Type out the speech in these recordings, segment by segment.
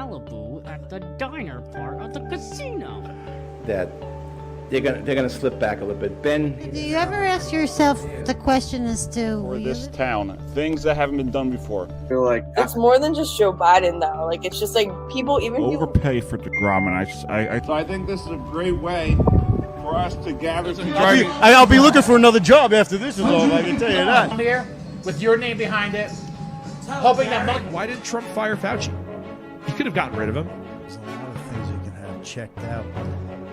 Malibu at the diner part of the casino. That they're gonna slip back a little bit. Ben, Do you ever ask yourself the question as to For this town, things that haven't been done before. I feel like It's more than just Joe Biden, though. Like, it's just like people, Overpay for DeGrom, and I think this is a great way for us to gather together. I'll be looking for another job after this is over, I can tell you that. Here, with your name behind it, hoping that... Why did Trump fire Fauci? He could have gotten rid of him. There's a lot of things you can have checked out.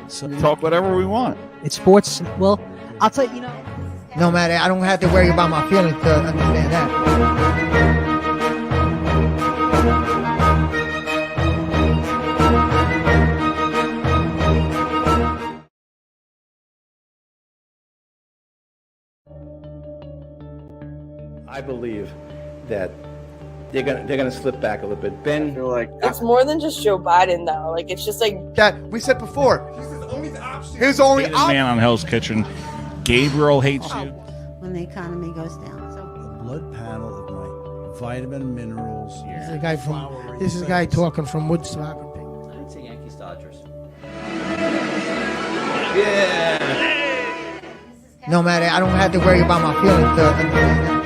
So Talk whatever we want. It's sports. Well, I'll tell you, no matter, I don't have to worry about my feelings to understand that. I believe that they're gonna slip back a little bit. I Ben, feel like it's more than just Joe Biden, though. Like, it's just like that we said before. His only option. Man on Hell's Kitchen. Gabriel hates you. when the economy goes down. So The blood panel of my vitamin minerals. this is a guy talking from Woodstock. I'd say Yankees Dodgers. yeah. No matter, I don't have to worry about my feelings to understand that.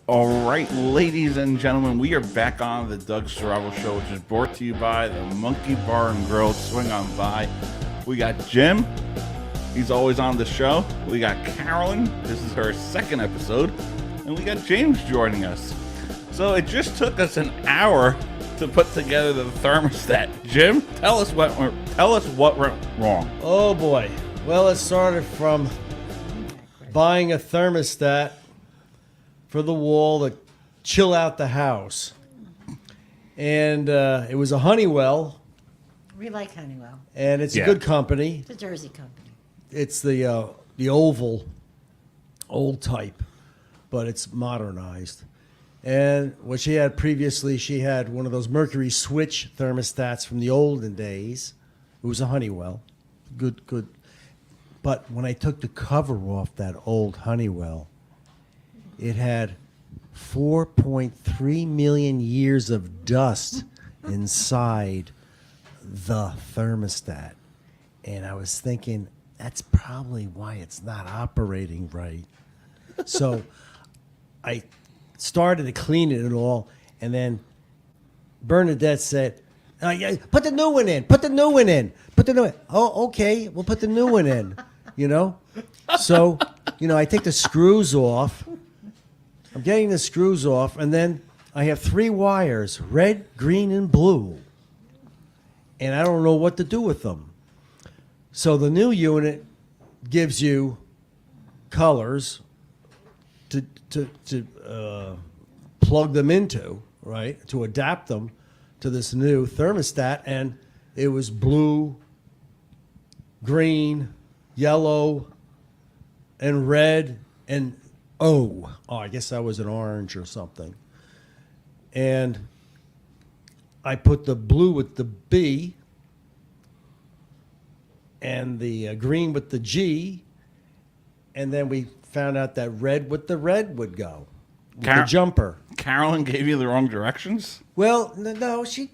All right, ladies and gentlemen, we are back on the Doug Survival Show, which is brought to you by the Monkey Bar and Grill. Swing on by. We got Jim. He's always on the show. We got Carolyn. This is her second episode. And we got James joining us. So it just took us an hour to put together the thermostat. Jim, tell us what went wrong. Oh boy. Well, it started from buying a thermostat for the wall to chill out the house. And it was a Honeywell, we like Honeywell. and it's Yeah. a good company. It's a Jersey company. It's the oval, old type, but it's modernized. And what she had previously, she had one of those Mercury switch thermostats from the olden days. It was a Honeywell, good. But when I took the cover off that old Honeywell, it had 4.3 million years of dust inside the thermostat. And I was thinking, that's probably why it's not operating right. So I started to clean it and all, and then Bernadette said, yeah, put the new one in, put the new one in, put the new one. Oh, okay, we'll put the new one in, So, I take the screws off. I'm getting the screws off, and then I have 3 wires, red, green, and blue. And I don't know what to do with them. So the new unit gives you colors to plug them into, right, to adapt them to this new thermostat. And it was blue, green, yellow, and red, and I guess that was an orange or something. And I put the blue with the B and the green with the G, and then we found out that red with the red would go. The jumper. Carolyn gave you the wrong directions? Well, no, she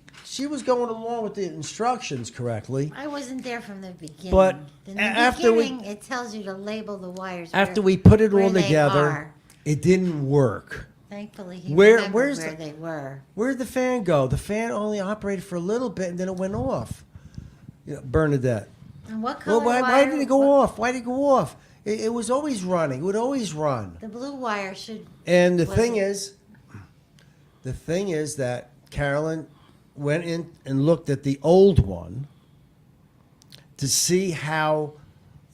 was going along with the instructions correctly. I wasn't there from the beginning. But in the after beginning, it tells you to label the wires. After we put it where all they together, are. it didn't work. Thankfully, he Where's remembered where they were. Where'd the fan go? The fan only operated for a little bit, and then it went off. Bernadette. And what color Well, why wire? did it go off? Why did it go off? It was always running. It would always run. The blue wire should. And the thing is that Carolyn went in and looked at the old one to see how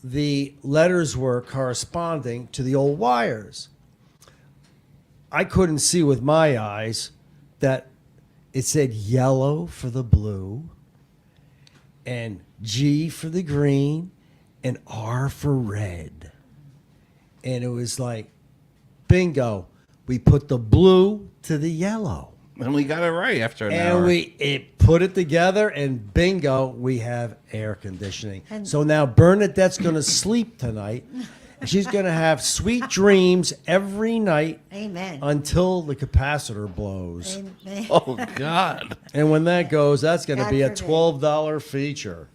the letters were corresponding to the old wires. I couldn't see with my eyes that it said yellow for the blue and G for the green and R for red. And it was like, bingo, we put the blue to the yellow. And we got it right after an And hour. we put it together, and bingo, we have air conditioning. And- So now Bernadette's going to sleep tonight. She's going to have sweet dreams every night Amen. until the capacitor blows. Amen. Oh, God. And when that goes, that's going to God be a forbid. $12 feature.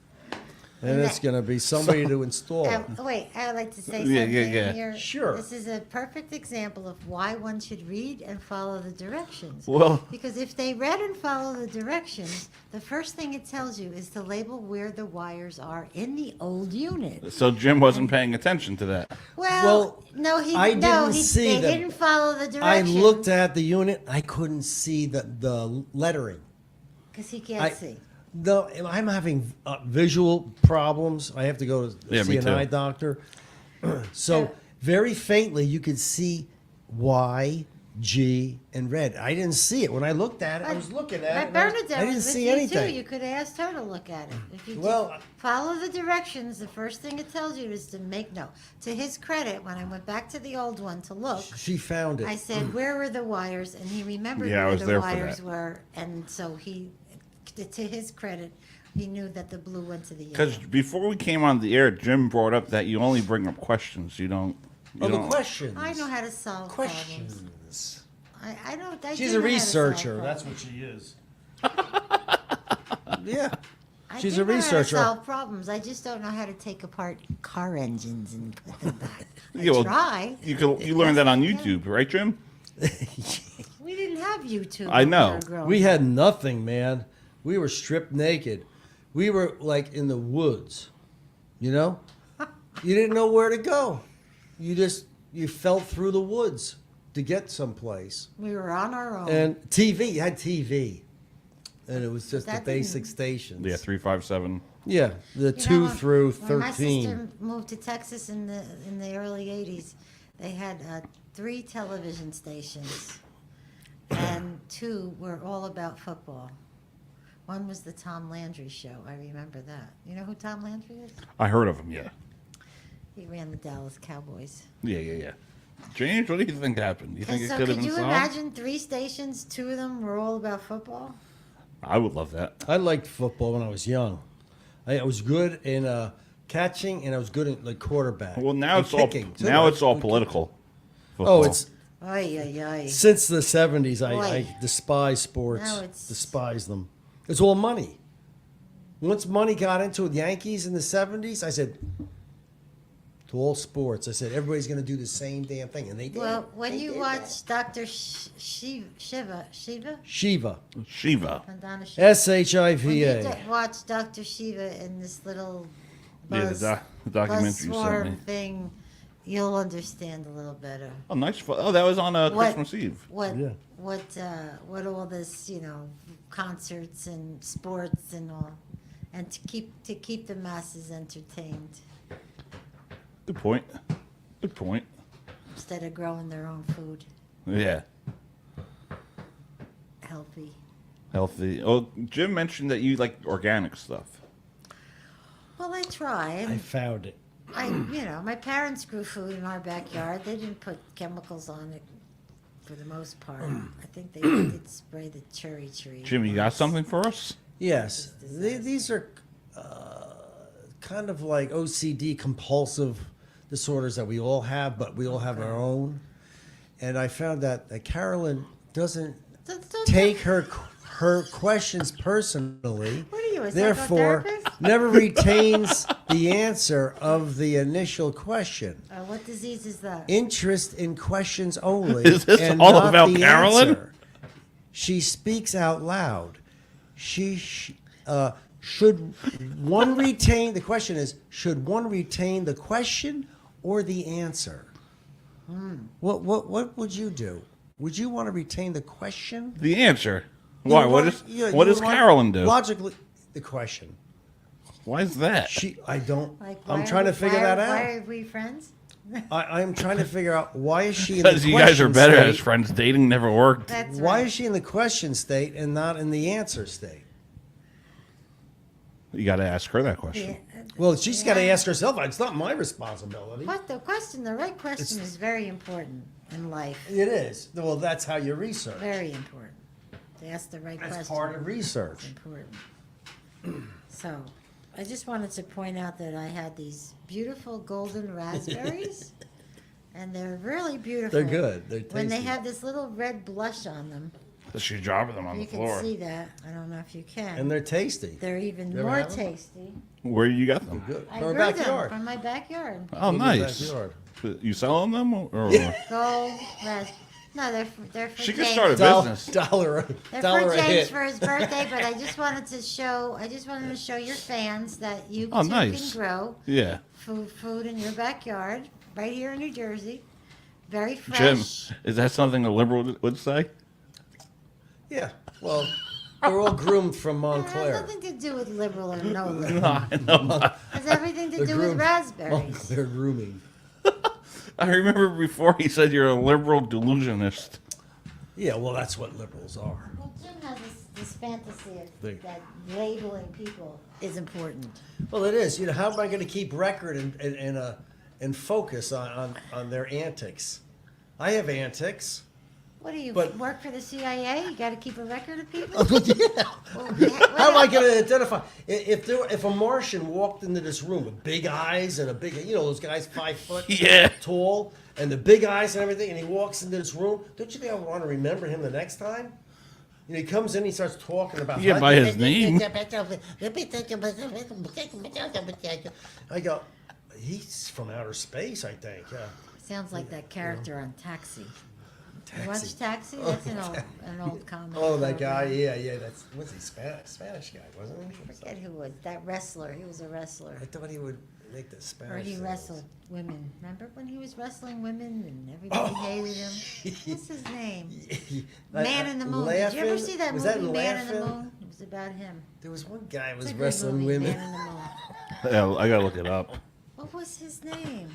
And it's going to be somebody to install. Wait, I would like to say Yeah, something yeah. here. Sure. This is a perfect example of why one should read and follow the directions. Well- because if they read and follow the directions, the first thing it tells you is to label where the wires are in the old unit. So Jim wasn't paying attention to that. Well, no, I didn't see they the- didn't follow the I directions. looked at the unit. I couldn't see the lettering. because he can't see. No, I'm having visual problems. I have to go to Yeah, see me an too. eye doctor. So very faintly, you could see Y, G, and red. I didn't see it when I looked at it. I was looking at it. But and Bernadette I didn't was see with anything. you too. You could have asked her to look at it. If you Well, just follow the directions, the first thing it tells you is to make no. To his credit, when I went back to the old one to look, She found it. I said, "Where were the wires?" And he remembered Yeah, I where was the there for wires that. were, and so he, to his credit, he knew that the blue went to the yellow. Because before we came on the air, Jim brought up that you only bring up questions. You don't. You Oh, the don't- questions. I know how to solve Questions. problems. I don't. I She's do a know how to solve researcher. That's problems. what she is. Yeah. I She's do a know how to researcher. solve problems. I just don't know how to take apart car engines and put them back. I Yeah, well, try. You learned that on YouTube, right, Jim? We didn't have YouTube. I when know. We, were growing We up. had nothing, man. We were stripped naked. We were like in the woods, you know? You didn't know where to go. You fell through the woods to get someplace. We were on our own. And TV, you had TV. And it was just the that basic didn't- stations. Yeah, 357. Yeah, the You 2 know, through when my 13. sister moved to Texas in the early '80s, they had 3 television stations, and 2 were all about football. One was the Tom Landry show. I remember that. You know who Tom Landry is? I heard of him. Yeah. He ran the Dallas Cowboys. Yeah. James, what do you think happened? You think And it so could have could been you solved? imagine 3 stations, 2 of them were all about football? I would love that. I liked football when I was young. I was good in catching, and I was good at like quarterback. Well, now And it's all kicking, too. now it's all political. Oh, Football. it's Ay, ay, ay. since the 70s. I Boy. despise sports. Now it's- Despise them. It's all money. Once money got into the Yankees in the 70s, I said to all sports, I said everybody's going to do the same damn thing, and they did. Well, when They you did watch Dr. Shiva, that. Shiva, Shiva. Vandana Shiva, when you SHIVA. watch Dr. Shiva in this little Yeah, buzz, the documentary you sent swarm me. thing, you'll understand a little better. Oh, nice. Oh, that was on What- Christmas Eve. What Yeah. what all this, concerts and sports and all, and to keep the masses entertained Good point. Good point. instead of growing their own food, Yeah. healthy. Healthy. Oh, Jim mentioned that you like organic stuff. Well, I try. I And found it. my parents grew food in our backyard. They didn't put chemicals on it for the most part. I think they did spray the cherry tree. Jim, you got once. something for us? Yes, these are kind of like OCD compulsive disorders that we all have, but we all have our own. And I found that Carolyn doesn't Don't take her questions personally. What are you, a therefore, psychotherapist? never retains the answer of the initial question. What disease is that? Interest in questions only. Is this and all not about the Carolyn? answer. She speaks out loud. Should one retain, the question is, should one retain the question or the answer? What would you do? Would you want to retain the question? The answer. You Why? want- What you does want- Carolyn do? Logically, the question. Why is that? I don't. Like, I'm trying to figure that Why out. are we friends? I'm trying to figure out why is she in the Because you guys are question better state? as friends. Dating never worked. That's Why right. is she in the question state and not in the answer state? You got to ask her that question. Yeah. Well, she's got to ask herself. It's not my responsibility. What the right question is very important in life. It is. Well, that's how you research. Very important. to ask the right That's question. part of research. It's important. So, I just wanted to point out that I had these beautiful golden raspberries, and they're really beautiful. They're good. They're tasty. When they have this little red blush on them, She's dropping them on you the floor. can see that. I don't know if you can. And they're tasty. They're even You ever more had them? tasty. Where you got them? Good. I From our grew them backyard. from my backyard. Oh, In the nice. backyard. You selling them or? Gold raspberries. No, they're for She James. could start a Dollar, business. dollar, They're dollar for a James hit. for his birthday, but I just wanted to show your fans that you Oh, too nice. can grow Yeah. food in your backyard, right here in New Jersey. Very Jim, fresh. is that something a liberal would say? Yeah. Well, they're all groomed from It has Montclair. nothing to do with liberal or no liberal. No, I know. It has everything to They're do with groomed. raspberries. Montclair grooming. I remember before he said you're a liberal delusionist. Yeah, well, that's what liberals are. Well, Jim has this fantasy They- that labeling people is important. Well, it is. You know, how am I going to keep record and focus on their antics? I have antics. What do you But- work for the CIA? You got to keep a record of people. Yeah. Well, How am I going to identify if a Martian walked into this room with big eyes and a big, you know, those guys 5 foot Yeah. tall and the big eyes and everything, and he walks into this room? Don't you think I want to remember him the next time? You know, he comes in, he starts talking about. Yeah, by his name. I go, he's from outer space, I think. Yeah. Sounds like that character on Taxi. You Taxi. watch Taxi? That's an old comedy. Oh, that guy, program. yeah. That's what's he Spanish guy, wasn't he? I forget who was that wrestler. He was a wrestler. I thought he would make the Spanish. Or he sales. wrestled women. Remember when he was wrestling women and everybody hated him? What's his name? Man in the Moon. Did you ever see that Was movie, that Man in the Laughing? Moon? It was about him. There was one guy who It's was a good wrestling movie, women. Man in the Moon. Yeah, I gotta look it up. What was his name?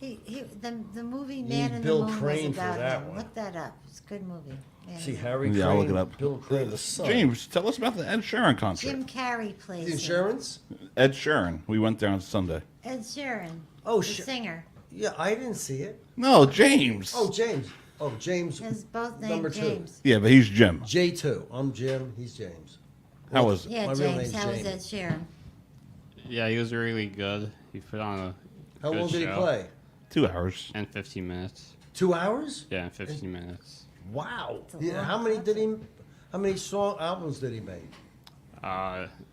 The movie Man need in Bill the Moon Crane was for about that him. one. Look that up. It's a good movie. Man See in the Harry Yeah, Crane, I'll look it up. Bill Crane, the son. James, tell us about the Ed Sheeran Moon. concert. Jim Carrey plays The him. insurance? Ed Sheeran. We went there on Sunday. Ed Sheeran. Oh, the singer. Yeah, I didn't see it. No, James. Oh, James. Oh, James. His both Number named two. James. Yeah, but he's Jim. J2. I'm Jim. He's James. How was it? Yeah, My real James. name's How was Ed James. Sheeran? Yeah, he was really good. He put on a How good long did he show. play? 2 hours. In 15 minutes. 2 hours? Yeah, in 15 minutes. Wow. a Yeah, long how many did he? How many albums did he make?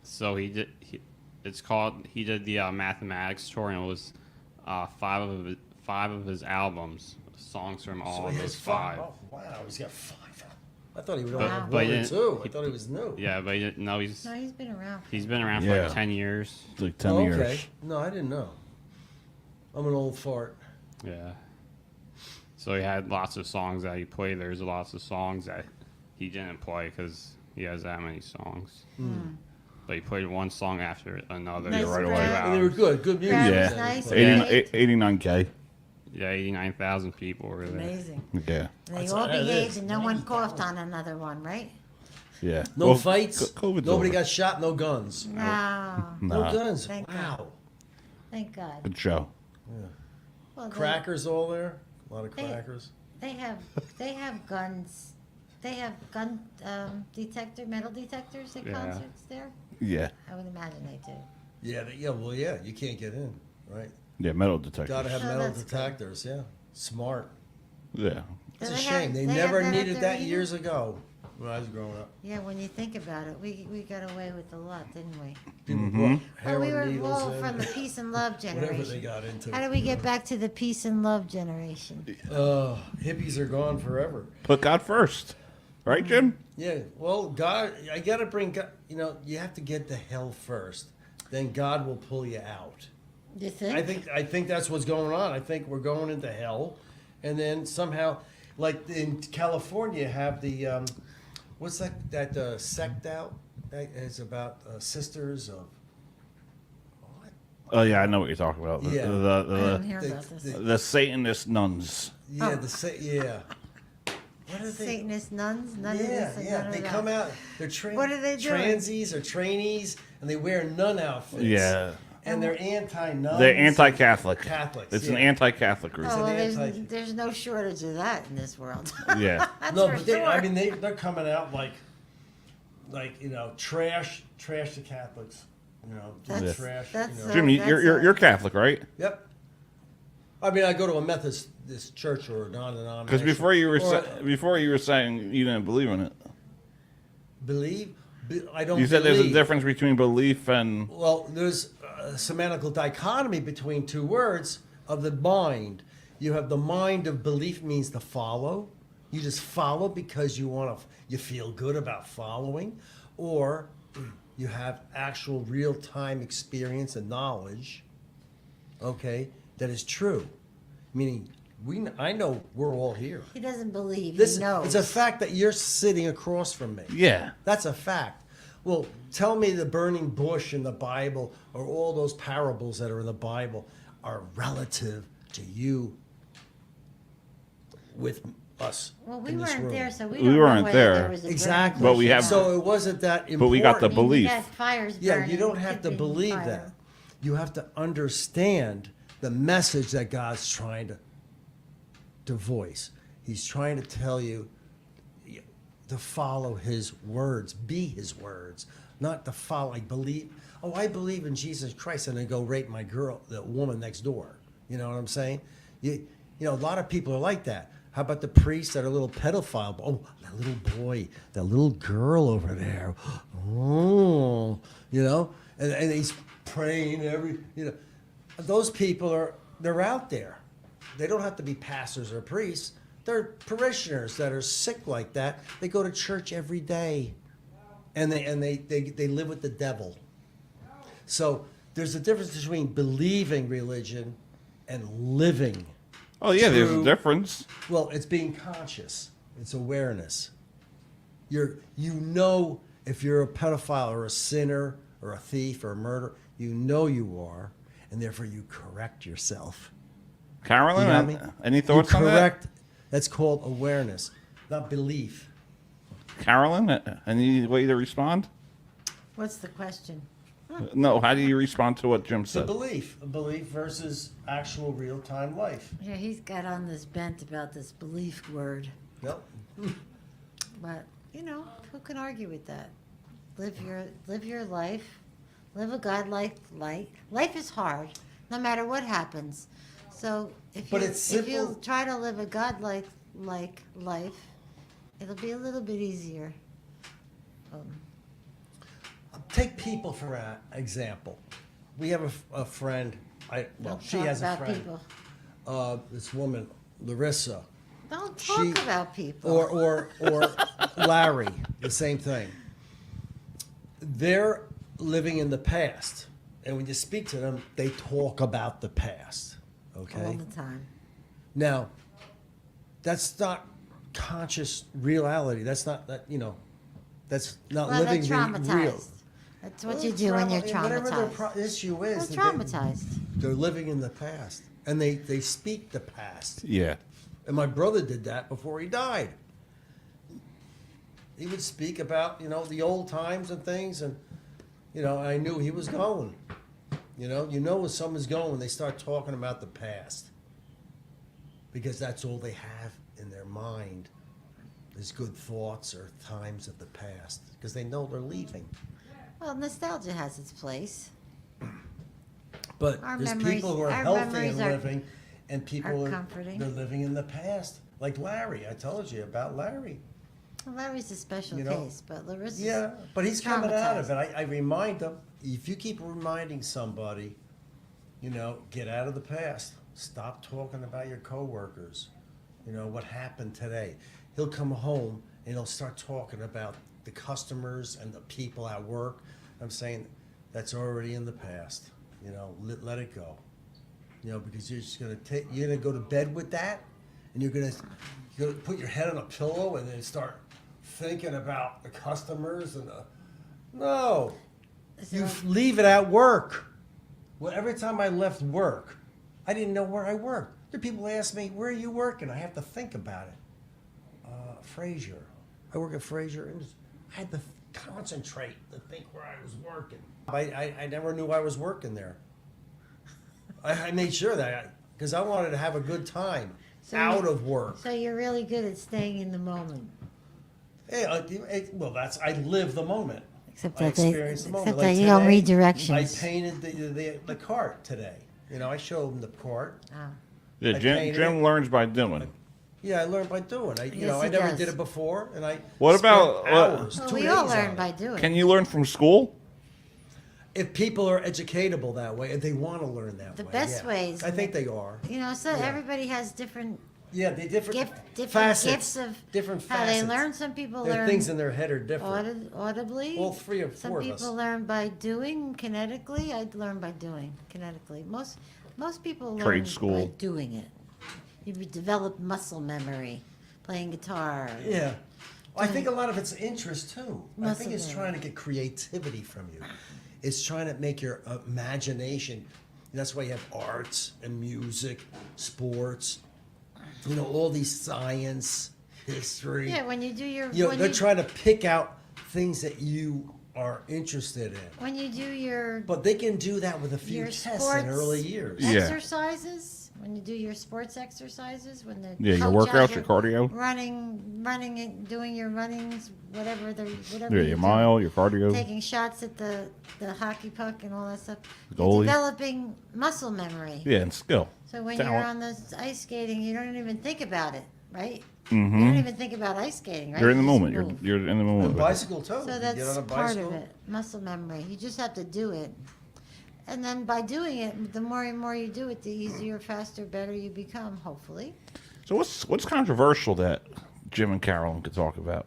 So he did. He did the mathematics tour, and it was five of his albums, songs from all So of he those has 5. Oh, wow, he's got 5. I thought he would But- only have but one he or didn't- 2. I he- thought he was new. Yeah, but he didn't, no, he's No, he's been around. he's been around for Yeah. like 10 years. It's like 10 Oh, years. okay. No, I didn't know. I'm an old fart. Yeah. So he had lots of songs that he played. There's lots of songs that he didn't play because he has that many songs. But he played one song after another. Nice right crowd. away. And they were good. Good music. Crowd Yeah. was nice. Yeah. 89K. Yeah, 89,000 people were there. Amazing. Yeah. And they That's all what it behaved is. and no one coughed on another one, right? Yeah. No Well, fights. COVID's Nobody over. got shot. No guns. No. No Nah. guns. Thank Wow. Thank God. Good show. Well, Crackers all there. A lot of They- crackers. They have guns. They have gun metal detectors at Yeah. concerts there. Yeah. I would imagine they do. Yeah. Yeah. Well, yeah. You can't get in, right? Yeah, metal detectors. Got to have Oh, metal that's good. detectors. Yeah. Smart. Yeah. It's Do a they shame. have- They they never have that at needed their that meetings? years ago when I was growing up. Yeah, when you think about it, we got away with a lot, didn't we? People brought Well, heroin we were needles all in, from the peace and love whatever they generation. got into. How do we get back to the peace and love generation? Hippies are gone forever. Put God first. Right, Jim? Yeah, well, God, I got to bring God, you have to get to hell first. Then God will pull you out. You think? I think that's what's going on. I think we're going into hell. And then somehow, like in California, have the, what's that sect out? That is about sisters of, Oh, yeah, I know what you're talking about. Yeah. I didn't hear the- about this. The Satanist nuns. yeah, yeah. What are they? Satanist nuns? None of Yeah, this and yeah. none of They that. come out. They're What are they doing? transies or trainees, and they wear nun outfits. Yeah. And they're anti-nuns. They're anti-Catholic. Catholics. It's yeah. an anti-Catholic group. Oh, well, anti- there's no shortage of that in this world. Yeah. That's No, for but sure. I mean, they're coming out like trash the Catholics. That's- trash. that's, Jim, you're Catholic, right? Yep. I mean, I go to a Methodist church or a non-denominational. Because before you were or saying you didn't believe in it. believe. I don't. You said there's a believe. difference between belief and. Well, there's a semantical dichotomy between two words of the mind. You have the mind of belief means to follow. You just follow because you feel good about following, or you have actual real-time experience and knowledge. Okay, that is true. Meaning, I know we're all here. He doesn't believe. This he knows. it's a fact that you're sitting across from me. Yeah. That's a fact. Well, tell me the burning bush in the Bible or all those parables that are in the Bible are relative to you with us. Well, we in this weren't room. there, so we We don't know weren't whether there. there was a Exactly. burning But we bush or have- not. So it wasn't that important. But we got the I mean, you belief. got fires Yeah, burning. you don't It have could to be believe fire. that. You have to understand the message that God's trying to voice. He's trying to tell you to follow his words, be his words, not to follow, like believe, oh, I believe in Jesus Christ, and then go rape my girl, the woman next door. You know what I'm saying? You know, a lot of people are like that. How about the priests that are little pedophile? Oh, that little boy, that little girl over there. Oh, and he's praying those people they're out there. They don't have to be pastors or priests. They're parishioners that are sick like that. They go to church every day, and they live with the devil. So there's a difference between believing religion and living. Oh yeah, there's a True. difference. Well, it's being conscious. It's awareness. You know if you're a pedophile or a sinner or a thief or a murderer, you know you are, and therefore you correct yourself. Carolyn, You know what I mean? any thoughts you on that? correct. That's called awareness, not belief. Carolyn, any way to respond? What's the question? No, how do you respond to what Jim It's a said? belief versus actual real-time life. Yeah, he's got on this bent about this belief word. Nope. But, who can argue with that? Live your life. Live a godlike life. Life is hard, no matter what happens. So if But it's if you simple. try to live a godlike life, it'll be a little bit easier. Take people for an example. We have a friend. Don't She talk has a about friend. people. This woman, Larissa. Don't talk about people. Or Larry, the same thing. They're living in the past, and when you speak to them, they talk about the past. Okay. All the time. Now, that's not conscious reality. That's not that. That's not Well, they're living the real. traumatized. That's what you do when you're Whatever their traumatized. issue is, They're traumatized. They're living in the past, and they speak the past. Yeah. And my brother did that before he died. He would speak about, the old times and things, and, I knew he was going. You know when someone's going when they start talking about the past. Because that's all they have in their mind is good thoughts or times of the past. Because they know they're leaving. Well, nostalgia has its place. But Our there's memories- people who are our healthy and memories are- living, and people are are comforting. they're living in the past. Like Larry, I told you about Larry. Well, Larry's a special You know, case, but Larissa's Yeah, but he's coming out of traumatized. it. I remind him, if you keep reminding somebody, get out of the past. Stop talking about your coworkers. What happened today. He'll come home and he'll start talking about the customers and the people at work. I'm saying that's already in the past. Let it go. Because you're just you're gonna go to bed with that, and you're gonna put your head on a pillow and then start thinking about the customers and no. You leave it at work. Well, every time I left work, I didn't know where I worked. There are people who ask me, where are you working? I have to think about it. Frazier. I work at Frazier. And I had to concentrate to think where I was working. I never knew I was working there. I made sure that because I wanted to have a good time out of work. So you're really good at staying in the moment. Hey, well, I live the moment. Except I that experience the moment. except that you don't read directions. I painted the cart today. I showed them the cart. Ah. Yeah, Jim learns by doing. Yeah, I learned by doing. I Yes, I he never does. did it before, and I What spent about hours, Well, 2 we all days learn on by it. doing. Can you learn from school? If people are educatable that way, if they want to learn that The way, best yeah. ways. I think they are. So everybody has different Yeah, they different facets facets, of different how facets. they learn. Some people Their learn things in their head are different. audibly. All three or Some four of people us. learn by doing kinetically. I learn by doing kinetically. Most people Trade learn school. by doing it. You develop muscle memory, playing guitar. Yeah. I think a lot of it's interest too. I Muscle think it's memory. trying to get creativity from you. It's trying to make your imagination. That's why you have arts and music, sports, all these science, history. Yeah, when you do your They're trying to pick out things that you are interested in. when you do your But they can do that with a few your tests in sports early years. Yeah. exercises. When you do your sports exercises, when the Yeah, your coach has workouts, your cardio. running it, doing your runnings, whatever Yeah, you your do. mile, your cardio. Taking shots at the hockey puck and all that stuff. Goalie. You're developing muscle memory. Yeah, and skill. So when Talent. you're on the ice skating, you don't even think about it, right? Mhm. You don't even think about ice skating, right? You're in the You just moment. move. You're in the moment. And with it. bicycle too. So You that's get on a part of bicycle. it, muscle memory. You just have to do it. And then by doing it, the more and more you do it, the easier, faster, better you become, hopefully. So what's controversial that Jim and Carolyn could talk about?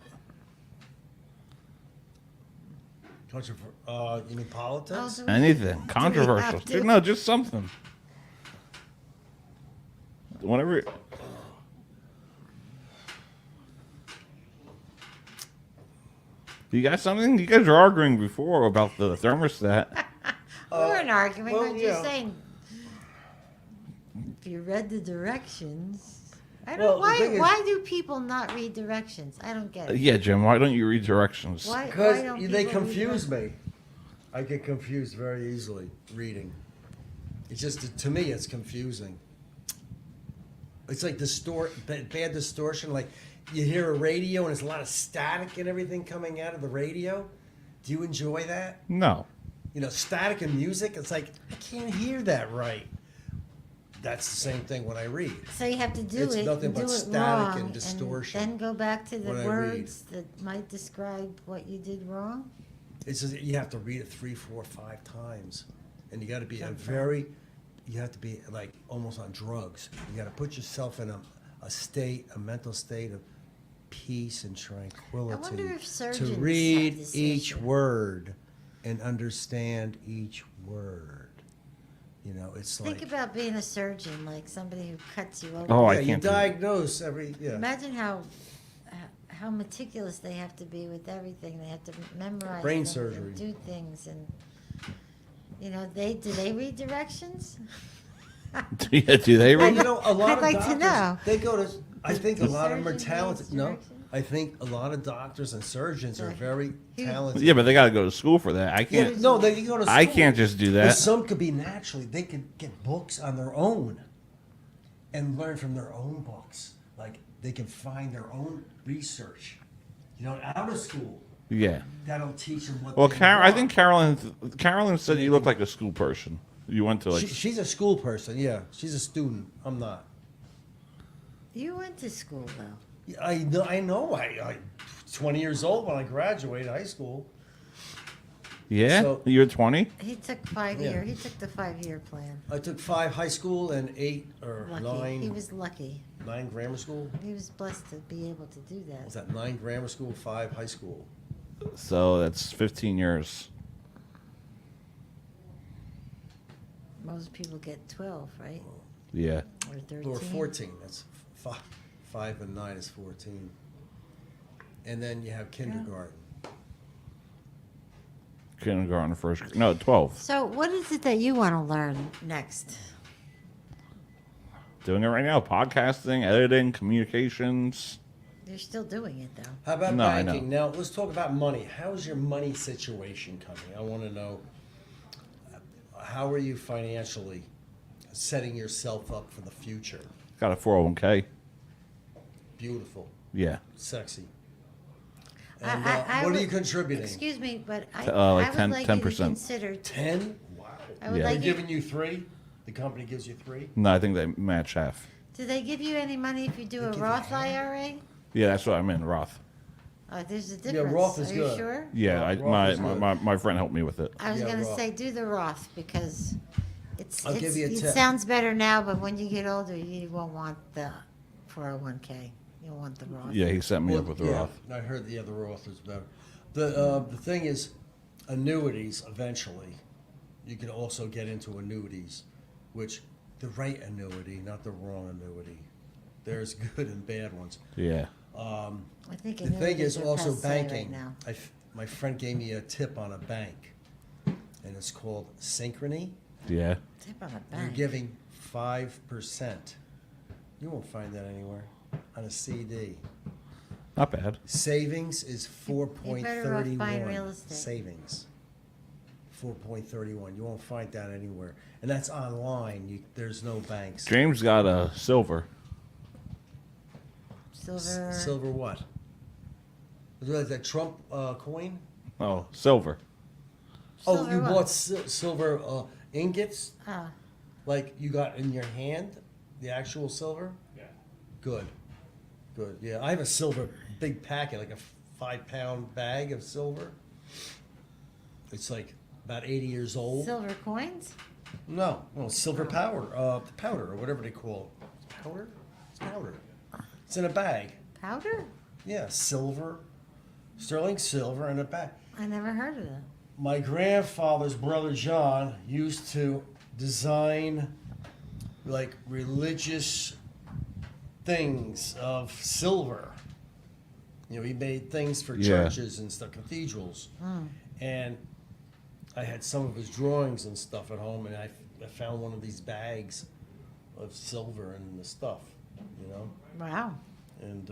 You mean politics? Oh, do we- Anything do we controversial? have to? No, just something. Whatever. You got something? You guys were arguing before about the thermostat. We weren't arguing, well, I'm yeah. just saying. If you read the directions, I Well, don't. the thing is- Why do people not read directions? I don't get it. Yeah, Jim. Why don't you read directions? Why Because don't they people read confuse directions? me. I get confused very easily reading. It's just, to me, it's confusing. It's like bad distortion. Like you hear a radio and there's a lot of static and everything coming out of the radio. Do you enjoy that? No. Static and music. It's like, I can't hear that right. That's the same thing when I read. So you have to do It's it, nothing and do but it static wrong, and distortion then go back to the when I words that might describe what you did wrong. It's just, you have to read it 3, 4, 5 times. And you got to be you have to be like almost on drugs. You got to put yourself in a mental state of peace and tranquility. I wonder if surgeons to have read this each issue. word and understand each word. It's Think like, about being a surgeon, like somebody who cuts you open. Oh, I yeah, you can't do that. diagnose Imagine how meticulous they have to be with everything. They have to memorize Brain things surgery. and do things, and do they read directions? Yeah, do they Well, read? a lot I'd of like to doctors, know. they go to. I think a lot of them are Surgeon talented. reads No, directions? I think a lot of doctors and surgeons are Right. very Huge. talented. Yeah, but they got to go to school for that. I Yeah, can't. no, they can go to school. I can't just do But that. some could be naturally. They could get books on their own and learn from their own books. Like they can find their own research. Out of school. Yeah. That'll teach them what. Well, they I want. think Carolyn said you look like a school person. You went to like. She's a school person. Yeah, she's a student. I'm not. You went to school though. I know. I 20 years old when I graduated high school. Yeah, So- you're 20. He took He took the 5-year plan. I took 5 high school and 8 or Lucky. 9. He was lucky. 9 grammar school. He was blessed to be able to do that. Was that 9 grammar school, 5 high school? So that's 15 years. Most people get 12, right? Yeah. Or 13. Or 14. That's 5 and 9 is 14. And then you have kindergarten. Kindergarten, first. No, 12. So what is it that you want to learn next? Doing it right now. Podcasting, editing, communications. You're still doing it though. How about No, I know. banking? Now, let's talk about money. How's your money situation coming? I want to know, how are you financially setting yourself up for the future. Got a 401k. Beautiful. Yeah. Sexy. And I what are would- you contributing? Excuse me, but Like I would 10 like you to 10%. consider. 10? Wow. I would Yeah. like They're you, giving you 3? The company gives you 3? No, I think they match half. do they give you any money if you do a give you Roth half? IRA? Yeah, that's what I meant, Roth. There's a Yeah, difference. Roth is Are you good. sure? Yeah, Roth is good. my friend helped me with it. I was Yeah, gonna Roth. say do the Roth because I'll give you a it tip. sounds better now, but when you get older, you won't want the 401k. You'll want the Roth. Yeah, he set me Well, up with the yeah, Roth. I heard the Roth is better. The thing is, annuities eventually. You can also get into annuities, which the right annuity, not the wrong annuity. There's good and bad ones. Yeah. I think The thing annuities is are also passé banking. right now. My friend gave me a tip on a bank, and it's called Synchrony. Yeah. Tip on a You're bank. giving 5%. You won't find that anywhere on a CD. Not bad. Savings is You're better off buying 4.31. real estate. Savings. 4.31. You won't find that anywhere. And that's online. There's no banks. James got a silver. Silver. Silver what? Is that the Trump coin? Oh, silver. Oh, Silver you what? bought silver ingots? Ah, Like you got in your hand? The actual silver? Yeah. Good. Good. Yeah, I have a silver big packet, like a 5-pound bag of silver. It's like about 80 years old. silver coins. No, silver powder, powder or whatever they call it. Powder? It's powder. It's in a bag. Powder? Yeah, silver, sterling silver in a bag. I never heard of that. My grandfather's brother John used to design like religious things of silver. You know, he made things for Yeah. churches and stuff, cathedrals. And I had some of his drawings and stuff at home, and I found one of these bags of silver and the stuff, you know? Wow, And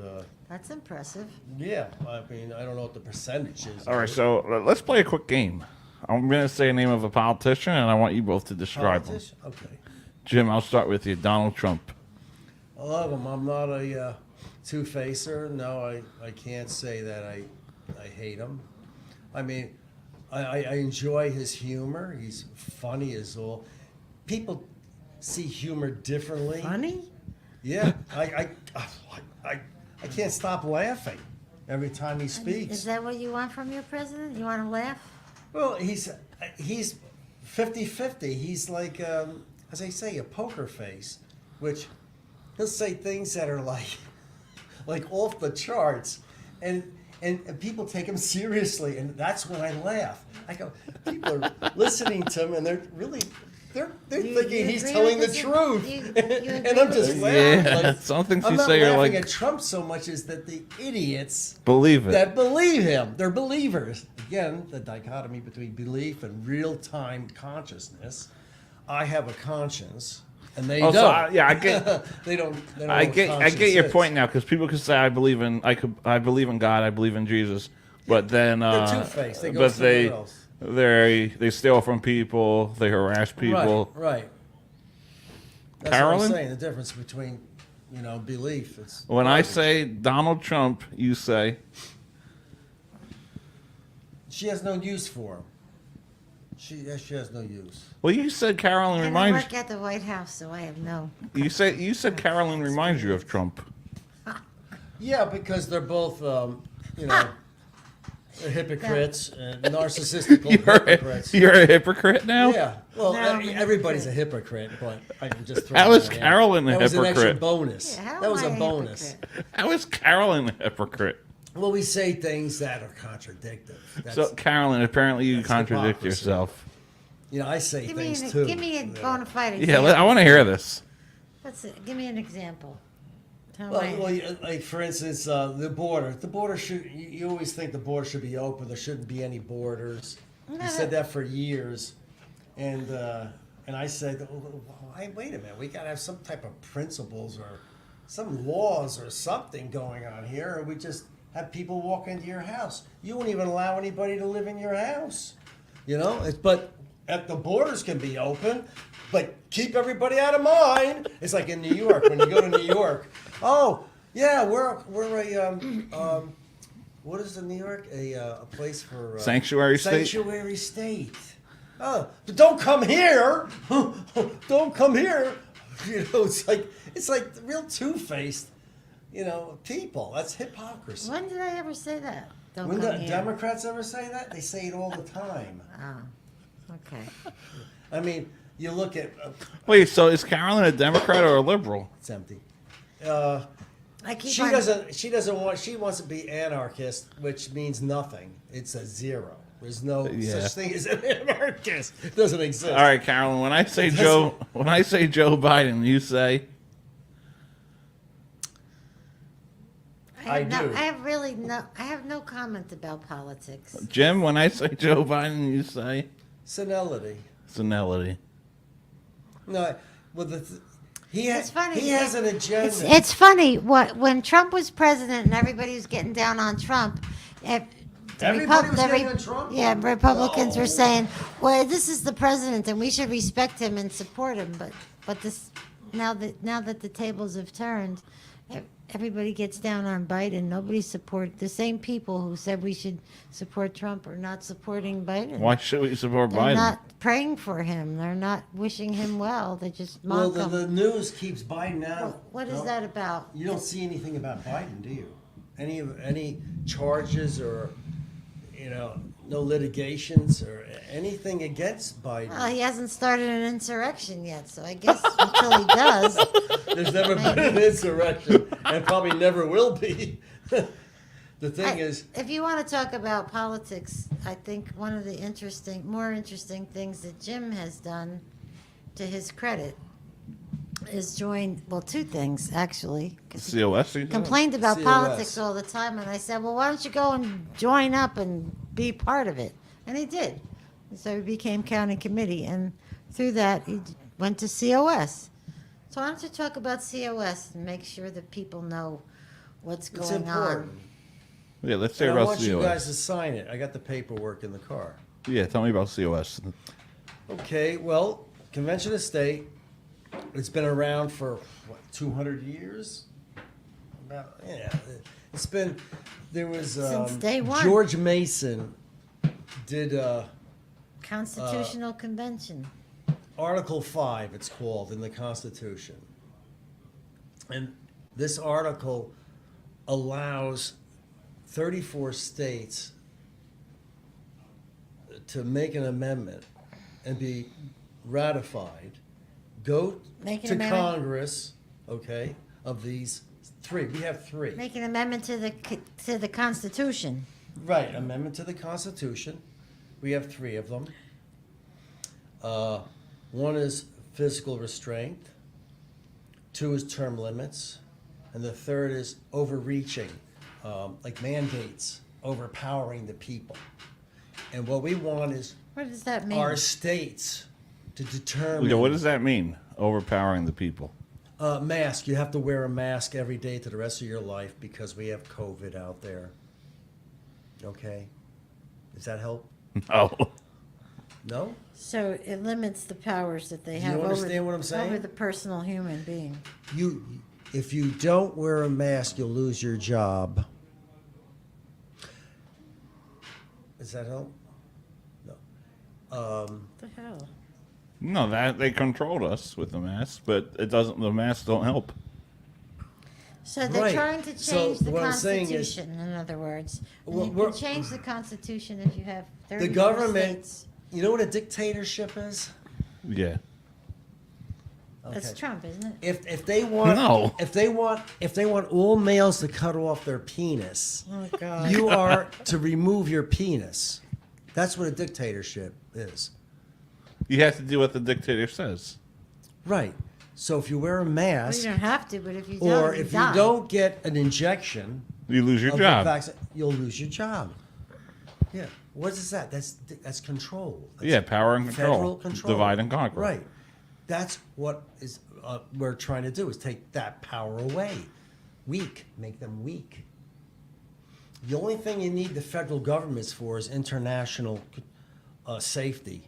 that's impressive. yeah, I mean, I don't know what the percentage is. All right, so let's play a quick game. I'm going to say a name of a politician, and I want you both to describe him. Politician? Okay. Jim, I'll start with you. Donald Trump. I love him. I'm not a two-facer. No, I can't say that I hate him. I mean, I enjoy his humor. He's funny as all. People see humor differently. Funny? Yeah, I can't stop laughing every time he Is speaks. that what you want from your president? You want to laugh? Well, he's 50-50. He's like, as I say, a poker face, which he'll say things that are like off the charts, and people take him seriously, and that's when I laugh. I go, people are listening to him, and they're thinking he's agree telling the with this? truth, You and agree I'm with just this? laughing. Yeah, like, some things I'm you not say are laughing like, at Trump so much as that the idiots believe it. that believe him. They're believers. Again, the dichotomy between belief and real-time consciousness. I have a conscience, and they Oh, don't. so I get. they don't. They don't I know what get conscience your is. point now because people can say I believe in God, I believe in Jesus, but then They're two-faced. They go but somewhere else. they steal from people, they harass people. Right. That's what Carolyn? I'm saying. The difference between belief. It's When I say Donald Trump, you say she has no use for him. She has no use. well. You said Carolyn And I reminds work at the White House, so I have no. you said Carolyn reminds you of Trump. Yeah, because they're both they're hypocrites and narcissistic hypocrites. You're a hypocrite now. Yeah. Well, No, I'm a everybody's a hypocrite, but I can just throw How is that in. Carolyn a That was an extra hypocrite? bonus. Yeah, how That was am a I bonus. hypocrite? How is Carolyn a hypocrite? Well, we say things that are contradictory. That's, So Carolyn, apparently you that's contradict hypocrisy. yourself. I say Give things me, too. give me a bona fide Yeah, example. I want to hear this. Give me an example. Tell Well, me. like for instance, the border. The border should. You always think the border should be open. There shouldn't be any borders. You said that for years, and I said, wait a minute. We got to have some type of principles or some laws or something going on here, or we just have people walk into your house. You won't even allow anybody to live in your house. But the borders can be open, but keep everybody out of mine. It's like in New York, when you go to New York. Oh, yeah, we're a, what is in New York? A place for... Sanctuary state? Sanctuary state. Oh, but don't come here. Don't come here. You know, it's like real two-faced, people. That's hypocrisy. When did I ever say that? Don't When come the here. Democrats ever say that? They say it all the time. Oh, okay. I mean, you look at... Wait, so is Carolyn a Democrat or a liberal? It's empty. She She wants to be anarchist, which means nothing. It's a zero. There's no such thing as an anarchist. It doesn't exist. All right, Carolyn. When I say Joe Biden, you say. I do. I have no comment about politics. Jim, when I say Joe Biden, you say. Senility. Senility. No, well, It's funny. He has an agenda. It's funny when Trump was president and everybody was getting down on Trump. Everybody was getting on Trump? Yeah, Republicans were saying, "Well, this is the president, and we should respect him and support him." But this now that the tables have turned, everybody gets down on Biden. Nobody support the same people who said we should support Trump are not supporting Biden. Why should we support They're Biden? not praying for him. They're not wishing him well. They just mock him. The news keeps Biden out. What is that about? You don't see anything about Biden, do you? Any charges or no litigations or anything against Biden? Well, he hasn't started an insurrection yet, so I guess until he does. There's never been an insurrection, and probably never will be. The thing is, if you want to talk about politics, I think one of the more interesting things that Jim has done, to his credit, is join. Well, two things actually. COS. Complained about COS. politics all the time, and I said, "Well, why don't you go and join up and be part of it?" And he did. So he became county committee, and through that he went to COS. So why don't you talk about COS and make sure that people know what's it's going important. on? Yeah, let's say And I about want COS. you guys to sign it. I got the paperwork in the car. Yeah, tell me about COS. Okay, well, Convention of State, it's been around for, 200 years? It's been, there was... Since day one. George Mason did Constitutional Convention. Article 5, it's called, in the Constitution. And this article allows 34 states to make an amendment and be ratified, go Make an to amendment. Congress, okay, of these three. We have three. Make an amendment to the Constitution. Right, amendment to the Constitution. We have three of them. One is physical restraint, two is term limits, and the third is overreaching, like mandates, overpowering the people. And what we want is What does that mean? our states to determine. Yeah, what does that mean? Overpowering the people. Mask. You have to wear a mask every day to the rest of your life because we have COVID out there. Okay? Does that help? Oh. No? So it limits the powers that they Do have you understand what I'm saying? over the personal human being. If you don't wear a mask, you'll lose your job. Does that help? No. What the hell? No, that they controlled us with the mask, but it doesn't. The masks don't help. So they're Right. trying to So change the what I'm saying is- Constitution, in other words. And Well, you we're- can change the Constitution if you have 34 The government, states. you know what a dictatorship is? Yeah. That's Okay. Trump, isn't it? If they want No. if they want all males to cut off their penis, Oh, God. you are to remove your penis. That's what a dictatorship is. You have to do what the dictator says. Right. So if you wear a Well, mask, you don't have to, but if you don't, or you if die. you don't get an injection, You lose your of the job. vaccine, you'll lose your job. Yeah. What is that? That's control. That's Yeah, power and control. Federal control. Divide and conquer. Right. That's what is we're trying to do, is take that power away. Weak. Make them weak. The only thing you need the federal governments for is international safety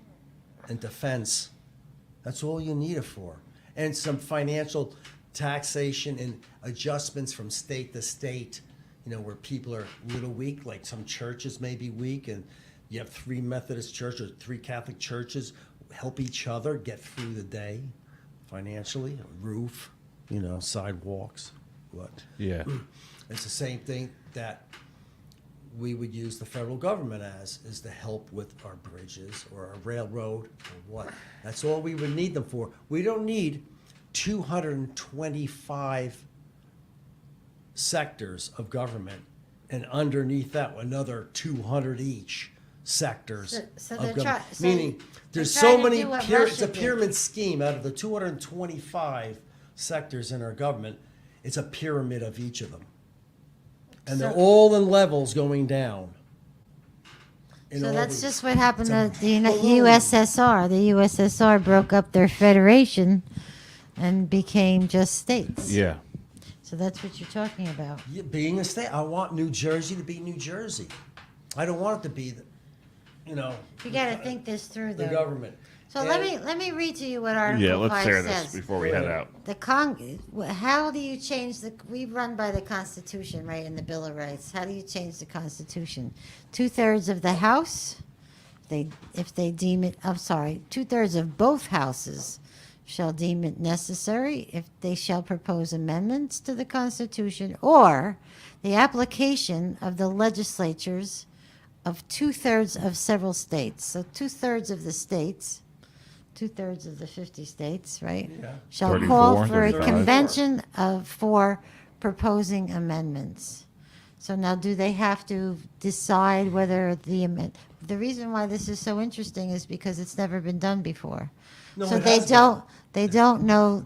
and defense That's all you need it for. And some financial taxation and adjustments from state to state, where people are a little weak, like some churches may be weak, and you have 3 Methodist churches or 3 Catholic churches help each other get through the day financially, a roof, sidewalks, what. Yeah. It's the same thing that we would use the federal government is to help with our bridges or our railroad or what. That's all we would need them for. We don't need 225 sectors of government, and underneath that, another 200 each sectors So of they're government. so Meaning, there's they're so trying to many, do what it's Russia a did. pyramid scheme. Out of the 225 sectors in our government, it's a pyramid of each of them. And they're So- all in levels going down. In So all that's these- just what happened it's a to the balloon. USSR. The USSR broke up their federation and became just states. Yeah. So that's what you're talking about. Yeah, being a state, I want New Jersey to be New Jersey. I don't want it to be, You got to think this through, the though. government. So let me read to you what Article Yeah, let's 5 hear says. this before we head out. How do you change we run by the Constitution, right, in the Bill of Rights. How do you change the Constitution? 2/3 of the House, if they deem it, 2/3 of both houses shall deem it necessary if they shall propose amendments to the Constitution or the application of the legislatures of 2/3 of several states. So 2/3 of the states, 2/3 of the 50 states, right? Yeah. Shall 34, call for a 35. convention for proposing amendments. So now, do they have to decide whether the reason why this is so interesting is because it's never been done before. No, So it they has don't know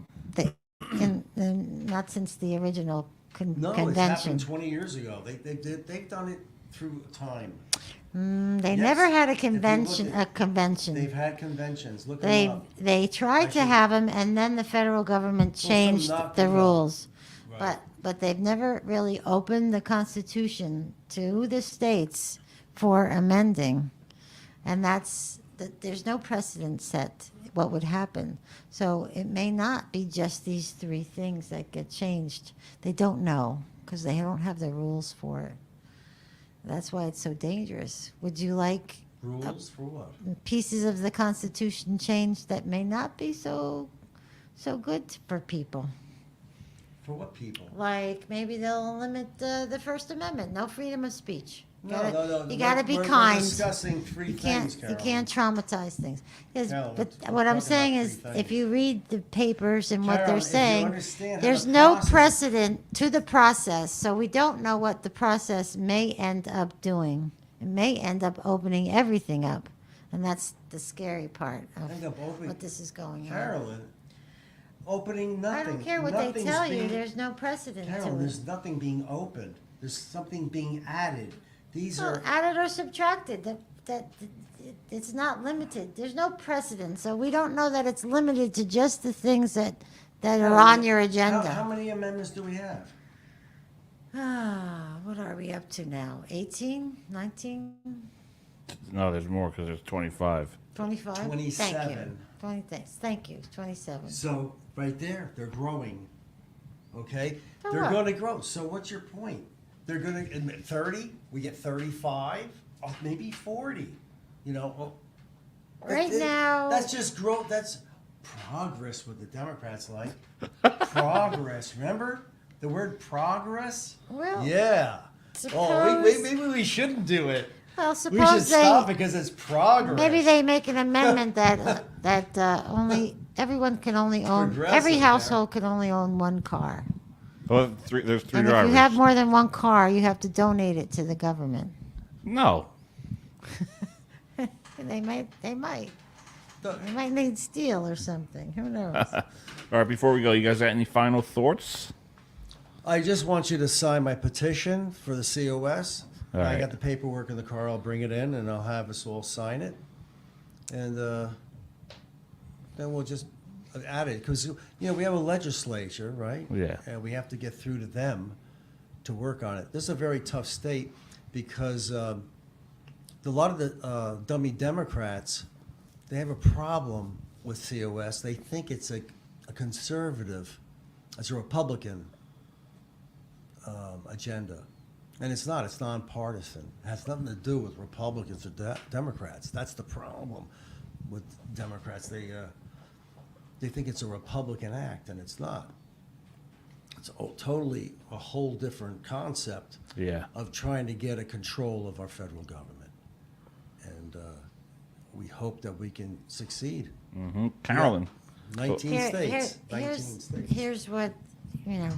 not since the original No, it's convention. happened 20 years ago. They've done it through time. They Yes. never had a If you look convention. at- A convention. They've had conventions. Look them up. They tried to Actually- have them, and then the federal government some changed knocked the them out. rules. Right. But they've never really opened the Constitution to the states for amending, and there's no precedent set what would happen. So it may not be just these 3 things that get changed. They don't know because they don't have the rules for it. That's why it's so dangerous. Would you like Rules for what? pieces of the Constitution changed that may not be so good for people? For what people? Like maybe they'll limit the First Amendment, no freedom of speech. No. You got to be We're kind. discussing 3 You things, can't Carolyn. traumatize things. Carolyn, But we're what I'm talking saying about is, 3 if things. you read the papers and what Carolyn, they're if you saying, understand how there's the no process- precedent to the process, so we don't know what the process may end up doing. It may end up opening everything up, and that's the scary part End up of opening- what this is going on. Carolyn, opening nothing. I don't care what they Nothing's tell you. being- There's no precedent Carolyn, to it. there's nothing being opened. There's something being added. These Well, are added or subtracted. That it's not limited. There's no precedent, so we don't know that it's limited to just the things that are on your agenda. How many amendments do we have? What are we up to now? 18, 19, No, there's more because there's 25. 25? Thank you. 27. 20, thank you. 27. So right there, they're growing. Okay, So they're what? going to grow. So what's your point? They're going to admit 30. We get 35, maybe 40. Right now- That's just growth. That's progress. What the Democrats like. Progress. Remember the word progress? Well, Yeah. suppose- Maybe we shouldn't do it. Well, We should suppose stop because it's progress. maybe they make an amendment that only everyone can only own, progressive every there. household can only own 1 car. Well, there's 3 And if drivers. you have more than 1 car, you have to donate it to the government. No. They might The- need steel or something. Who knows? All right, before we go, you guys got any final thoughts? I just want you to sign my petition for the COS. All I right. got the paperwork in the car. I'll bring it in, and I'll have us all sign it. And then we'll just add it. Because, we have a legislature, right? Yeah. And we have to get through to them to work on it. This is a very tough state because a lot of the dummy Democrats, they have a problem with COS, they think it's a conservative, it's a Republican agenda. And it's not. It's nonpartisan. It has nothing to do with Republicans or Democrats. That's the problem with Democrats. They think it's a Republican act, and it's not. It's totally a whole different concept of trying to get a control of our federal government. And we hope that we can succeed. Mm-hmm. Carolyn. 19 states. 19 states. Here's what, you know.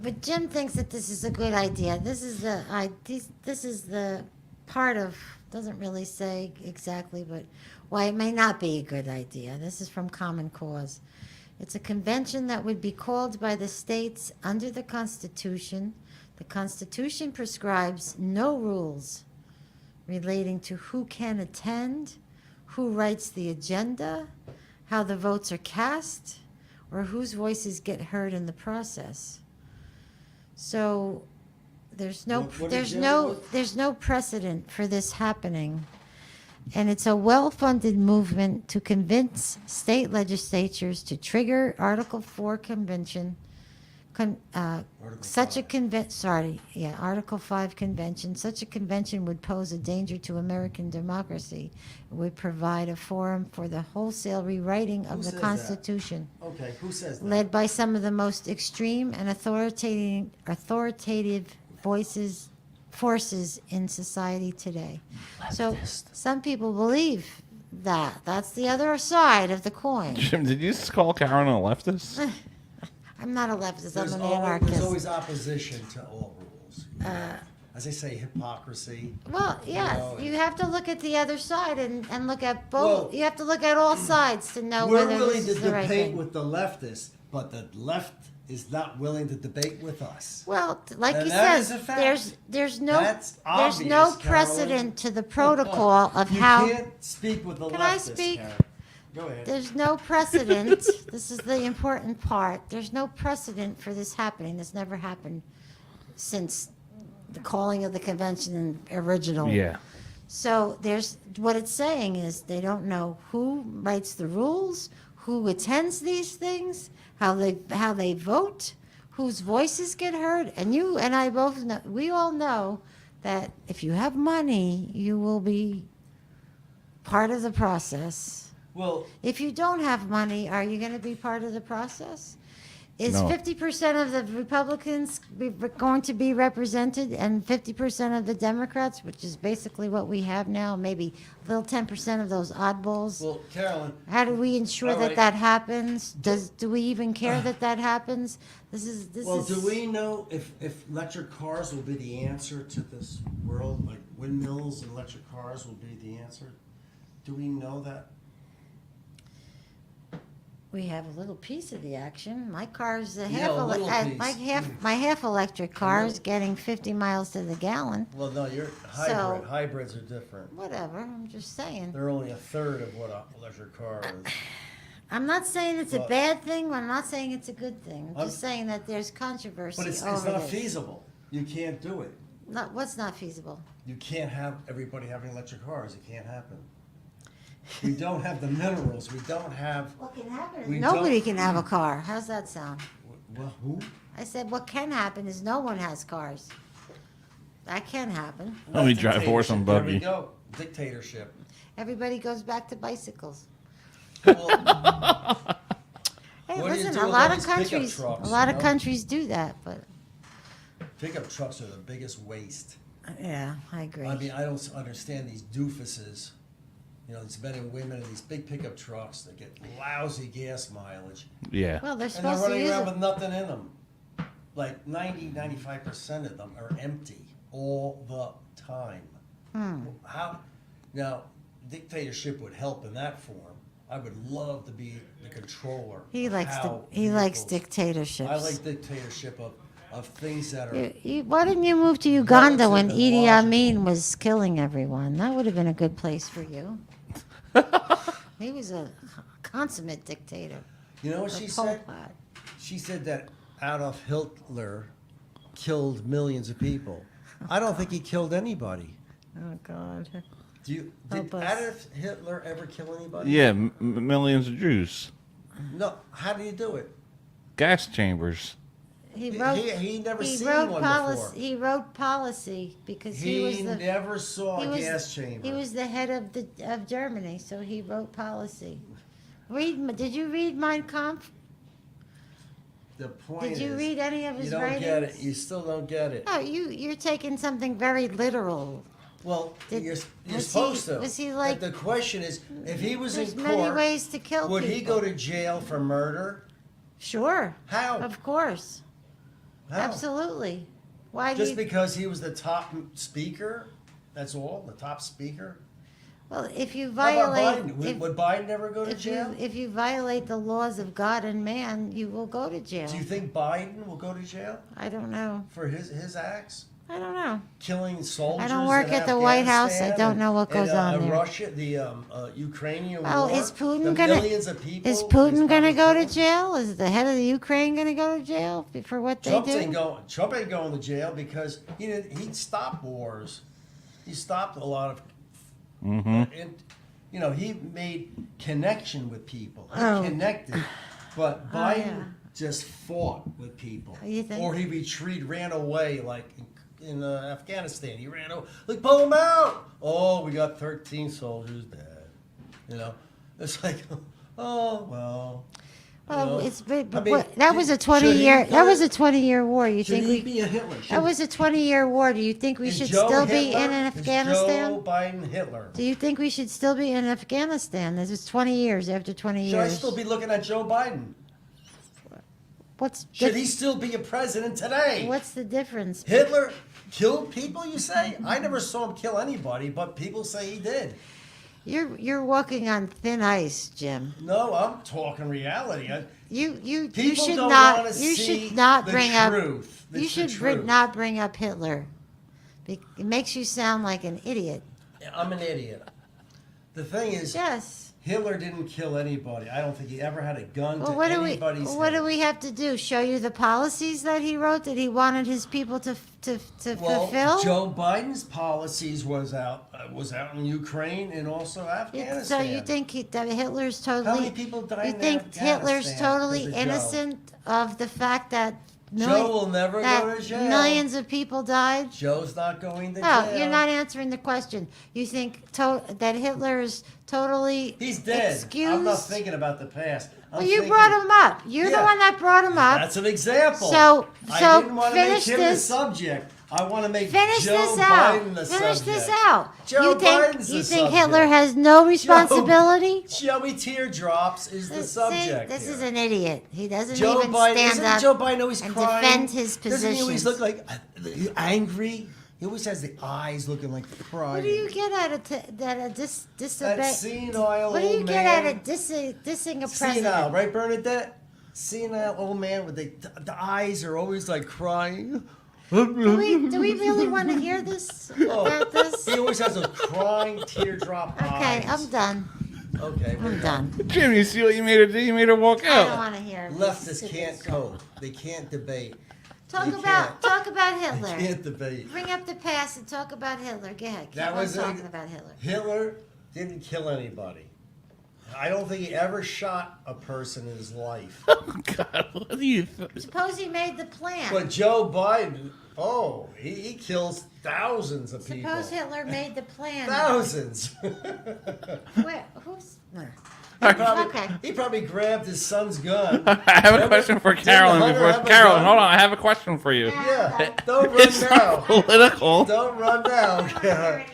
But Jim thinks that this is a good idea. This is the part of, doesn't really say exactly, but why it may not be a good idea. This is from Common Cause. It's a convention that would be called by the states under the Constitution. The Constitution prescribes no rules relating to who can attend, who writes the agenda, how the votes are cast, or whose voices get heard in the process. So there's no precedent for this happening. And it's a well-funded movement to convince state legislatures to trigger Article 4 convention, Article 5 convention. Such a convention would pose a danger to American democracy. It would provide a forum for the wholesale rewriting of the Constitution. Okay, who says that? Led by some of the most extreme and authoritative forces in society today. So some people believe that. That's the other side of the coin. Jim, did you just call Karen a leftist? I'm not a leftist. I'm an There's anarchist. always opposition to all rules. As they say, hypocrisy. Well, yes, know, you have to look at the other side and look at both. Well, you have to look at all sides to know We're whether willing this to is the right debate thing. with the leftists, but the left is not willing to debate with us. Well, like And you that said, is a fact. there's no That's obvious, precedent Carolyn. to the protocol of you how. can't speak with the Can leftists, I speak? Karen. Go ahead. There's no precedent. This is the important part. There's no precedent for this happening. This never happened since the calling of the convention original. Yeah. So there's what it's saying is they don't know who writes the rules, who attends these things, how they vote, whose voices get heard, and you and I both know. We all know that if you have money, you will be part of the process. Well, If you don't have money, are you going to be part of the process? Is No. 50% of the Republicans going to be represented and 50% of the Democrats, which is basically what we have now, maybe a little 10% of those oddballs? well, Carolyn, How do we ensure all that right. that happens? Do we even care that that happens? well, do we know if electric cars will be the answer to this world? Like windmills and electric cars will be the answer? Do we know that? We have a little piece of the action. My car's a Yeah, a little piece. my half electric car is getting 50 miles to the gallon. Well, no, you're hybrid. So- Hybrids are different. Whatever, I'm just saying. They're only a third of what an electric car is. I'm not saying it's a But- bad thing. I'm not saying it's a good thing. I'm I'm- just saying that there's controversy But it's over not this. feasible. You can't do it. What's not feasible? You can't have everybody having electric cars. It can't happen. We don't have the minerals. We don't have. What can happen is We nobody don't- can have a car. How's that sound? Well, who? I said what can happen is no one has cars. That can happen. Let me drive horse and There we buggy. go. Dictatorship. Everybody goes back to bicycles. Well, Hey, What do you listen, do a with lot all of these pickup countries, trucks, a lot you of know? countries do that, but pickup trucks are the biggest waste. yeah, I agree. I mean, I don't understand these doofuses. You know, these men and women in these big pickup trucks that get lousy gas mileage. Yeah. Well, they're And they're supposed to running use around it. with nothing in them. Like 95% of them are empty all the time. How? Now, dictatorship would help in that form. I would love to be the controller. He of likes how he likes vehicles- dictatorships. I like dictatorship of things that are. Why didn't you move to Uganda when Relative and Idi logical. Amin was killing everyone? That would have been a good place for you. He was a consummate dictator. You know what A she Pol said? Pot. She said that Adolf Hitler killed millions of people. I don't think he killed anybody. Oh God. Did Help us. Adolf Hitler ever kill anybody? Yeah, millions of Jews. No. How did he do it? Gas chambers. He wrote. He never he seen wrote one policy. before. He wrote policy because he was He the. never saw he a was, gas chamber. He was the head of Germany, so he wrote policy. Did you read Mein Kampf? The point Did you is, read any of his you don't writings? get it. You still don't get it. No, you're taking something very literal. Well, Did- you're was supposed he- to. was he But like- the question is, if he was There's in many court, ways to kill would he people. go to jail for murder? Sure. How? Of course. How? Absolutely. Why do Just you? because he was the top speaker? That's all? The top speaker? Well, if you How about violate, Biden? Would Biden ever go to jail? if you violate the laws of God and man, you will go to jail. Do you think Biden will go to jail I don't know. for his acts? I don't know. Killing soldiers. I don't work in at the White House. I Afghanistan don't know what goes on and there. Russia, the Ukrainian Oh, war. is Putin the gonna? millions of people. Is he's Putin going to probably go to killing. jail? Is the head of the Ukraine going to go to jail for what they Trump do? ain't going to jail because he stopped wars. He stopped a lot of, and he made connection with people. He Oh. connected, but Oh, Biden yeah. just fought with people, You think? or he ran away like in Afghanistan. He ran away, like pull him out. Oh, we got 13 soldiers dead. It's like, oh well. Well, know. it's but I mean, that was a should 20-year. he That was put- a 20-year war. You Should think he we? be a Hitler? That was a 20-year war. Do you think we Is should Joe still be Hitler? in Is Afghanistan? Joe Biden Hitler? Do you think we should still be in Afghanistan? This is 20 years after 20 Should I years. still be looking at Joe Biden? What's Should the, he still be a president today? What's the difference? Hitler killed people, you say? I never saw him kill anybody, but people say he did. You're walking on thin ice, Jim. No, I'm talking reality. You People should don't not wanna you see should not the bring truth. up you It's the should truth. not bring up Hitler. It makes you sound like an idiot. I'm an idiot. The thing is, Yes. Hitler didn't kill anybody. I don't think he ever had a gun Well, to what anybody's do head. we have to do? Show you the policies that he wrote that he wanted his people to Well, fulfill? Joe Biden's policies was out in Ukraine and also Afghanistan. So you think that Hitler's How totally? many people died You in think Hitler's Afghanistan totally because of Joe? innocent of the fact that Joe will never go to jail. millions of people died? Joe's not going to No, jail. you're not answering the question. You think that Hitler is totally He's dead. excused? I'm not thinking about the past. Well, you brought him up. You're the Yeah. one that brought him up. That's an example. So I didn't want to make finish him the this. subject. I want to make Finish Joe this out. Biden the Finish subject. this out. Joe you think Biden's you the think subject. Hitler has no responsibility? Joey Teardrops is the See, subject. this here. is an idiot. He doesn't Joe even Biden. stand Doesn't up Joe Biden always and crying? defend his Doesn't he always positions. look like angry? He always has the eyes looking like crying. What do you get out of disobey? That senile What do you old get out man. of dissing a Senile, president? right, Bernadette? Senile old man with the eyes are always like crying. Do we really want to hear this about this? He always has those crying teardrop eyes. Okay, I'm done. Okay, we're I'm done. Jim, you see what you made her do? You made her walk I don't out. want to hear. Leftists can't cope. They can't debate. Talk They about They Hitler. can't debate. Bring up the past and talk about Hitler. Go ahead. Keep That on was talking about Hitler. Hitler didn't kill anybody. I don't think he ever shot a person in his life. God, what do you? Suppose he made the plan. But Joe Biden, he kills thousands of people. Suppose Hitler made the plan. Thousands. Who's? Okay. He probably grabbed his son's gun. I have a question for Carolyn. Carolyn, hold on. I have a question for you. Yeah, don't run It's now. not political. Don't run now.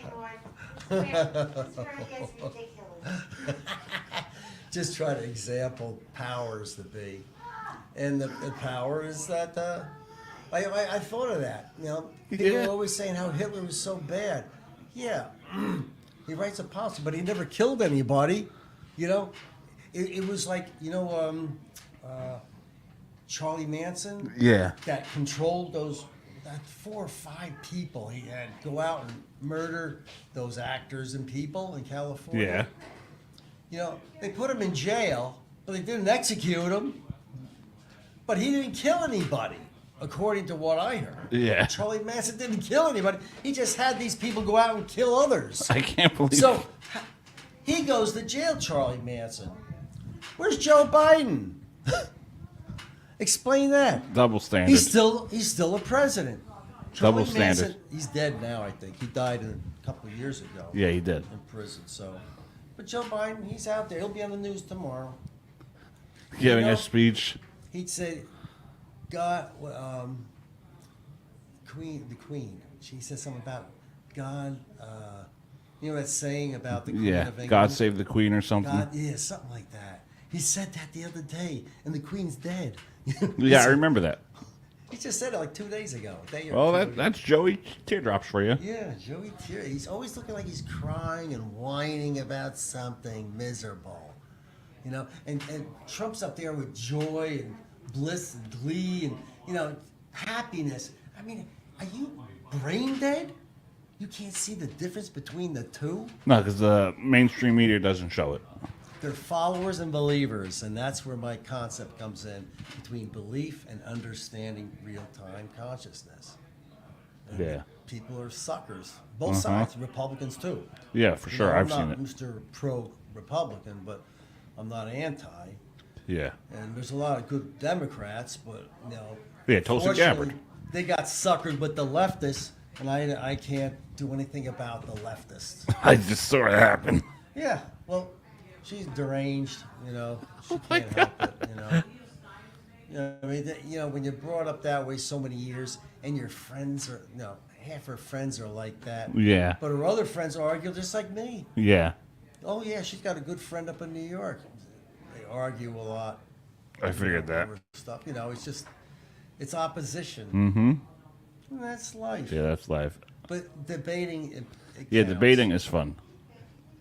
Just try to example powers to be. And the power is that, I thought of that. People are always saying how Hitler was so bad. Yeah, he writes a policy, but he never killed anybody. It was like, Charlie Manson. Yeah. That controlled that 4 or 5 people he had go out and murder those actors and people in California. Yeah. They put him in jail, but they didn't execute him. But he didn't kill anybody. according to what I heard. Yeah. Charlie Manson didn't kill anybody. He just had these people go out and kill others. I can't believe So he goes to jail, Charlie Manson. Where's Joe Biden? Explain that. Double standard. He's still a president. Charlie Double standard. Manson, he's dead now, I think. He died a couple of years ago. Yeah, he did. In prison, so. But Joe Biden, he's out there. He'll be on the news tomorrow. Giving a speech. He'd say, God, the Queen. She said something about God. You know that saying about the Queen of England? God save the Queen or something. Yeah, something like that. He said that the other day, and the Queen's dead. Yeah, I remember that. He just said it like 2 days ago. That's Joey Teardrops for you. Yeah, Joey Tear. He's always looking like he's crying and whining about something miserable. You know, and Trump's up there with joy and bliss and glee and, you know, happiness. I mean, are you brain dead? You can't see the difference between the two? No, because the mainstream media doesn't show it. They're followers and believers, and that's where my concept comes in, between belief and understanding real-time consciousness. And Yeah. People are suckers. Both sides, Republicans too. Yeah, for sure. I've seen it. I'm not Mr. Pro-Republican, but I'm not anti. Yeah. And there's a lot of good Democrats, but, you know. Yeah, Tulsi Gabbard. fortunately, They got suckered with the leftists, and I can't do anything about the leftists. I just saw it happen. Yeah, well, she's deranged, you know. She can't help it, you know. You know, I mean, when you're brought up that way so many years, and your friends are, you know, half her friends are like that. Yeah. But her other friends argue just like me. Yeah. Oh yeah, she's got a good friend up in New York. They argue a lot. I figured that. Over stuff, you know, it's opposition. Mm-hmm. And that's life. Yeah, that's life. But debating, it Yeah, counts. debating is fun.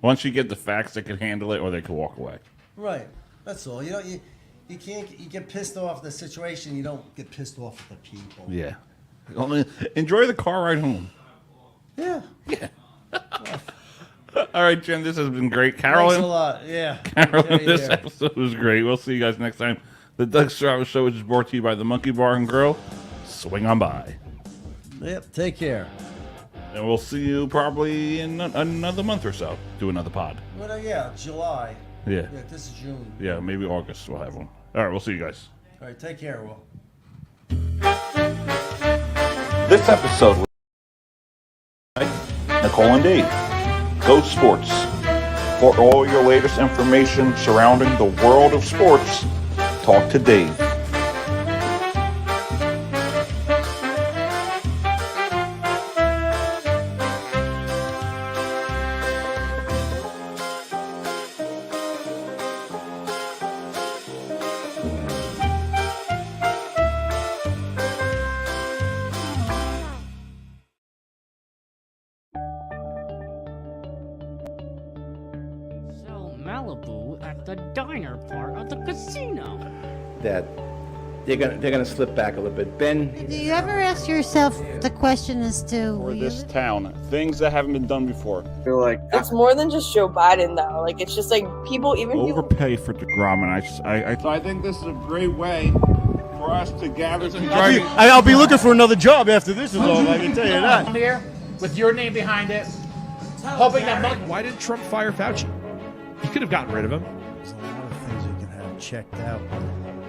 Once you get the facts, they can handle it, or they can walk away. Right. That's all. You know, you get pissed off at the situation. You don't get pissed off at the people. Yeah. Only enjoy the car ride home. Yeah. Yeah. All right, Jim. This has been great, Carolyn. Thanks a lot. Yeah. Carolyn, Yeah, this yeah. episode was great. We'll see you guys next time. The Doug Strava Show is brought to you by the Monkey Bar and Grill. Swing on by. Yep. Take care. And we'll see you probably in another month or so. Do another pod. Well, yeah, July. Yeah. Yeah, this is June. Yeah, maybe August we'll have one. All right, we'll see you guys. All right, take care, Will. This episode was by Nicole and Dave. Go Sports. For all your latest information surrounding the world of sports, talk to Dave. So Malibu at the diner part of the casino. That they're gonna slip back a little bit. Ben, Do you ever ask yourself the question as to For will you this town, things that haven't been done before. I feel like it's more than just Joe Biden, though. Like, it's just like people, even people. Overpay for DeGrom, and I think this is a great way for us to gather together. I'll be looking for another job after this is over. I can tell you that. Here, with your name behind it, hoping that Why didn't Trump fire Fauci? He could have gotten rid of him. There's a lot of things you can have checked out.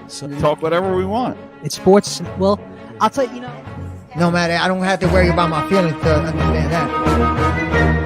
So Talk whatever we want. It's sports. Well, I'll tell you, no matter, I don't have to worry about my feelings to understand that.